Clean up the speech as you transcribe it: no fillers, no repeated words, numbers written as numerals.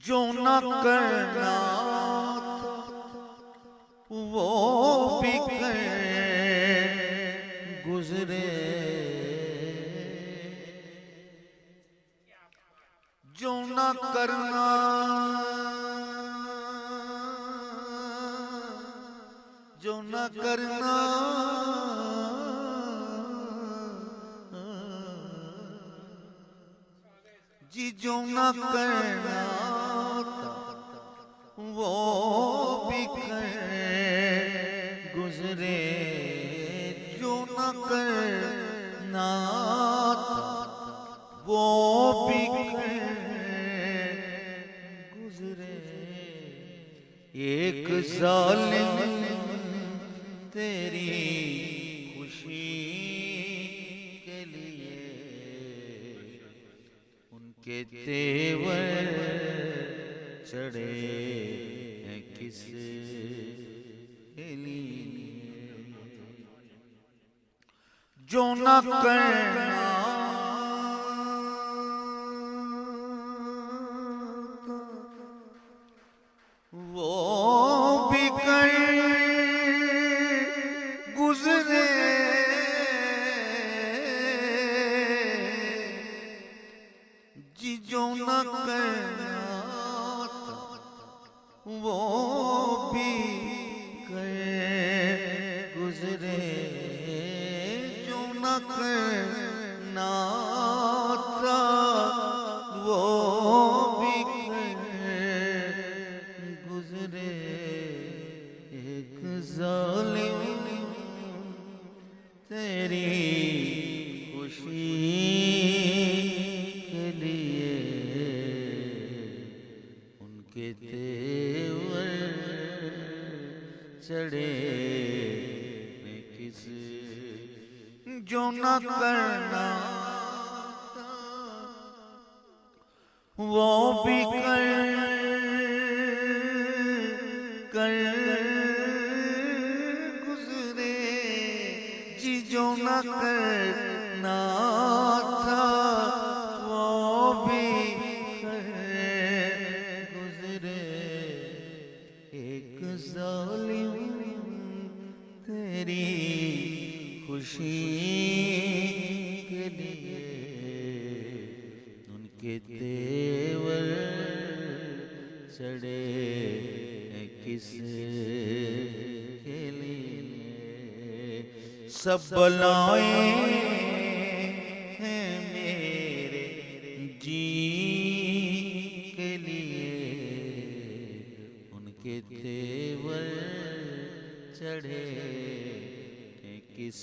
जो न करना वो भी कर गुजरे, जो न करना जो न करना जी जो न करना वो भी कर गुजरे, जो न करना वो भी कर गुजरे। एक जालिम तेरी खुशी के लिए उनके तेवर चढ़े हैं किस लिए, जो न करना वो भी कर गुजरे, जी जो न करना वो भी कर गुजरे, जो न करना था वो भी कर गुजरे। एक जालिम तेरी खुशी के लिए उनके तेवर चढ़े ने किस, जो न करना वो भी कर गुजरे, जी जो न करना था वो भी कर गुजरे। एक जालिम तेरी खुशी के लिए उनके तेवर चढ़े हैं किस के लिए। सब बलाएं हैं मेरे जी के लिए उनके तेवर चढ़े हैं किस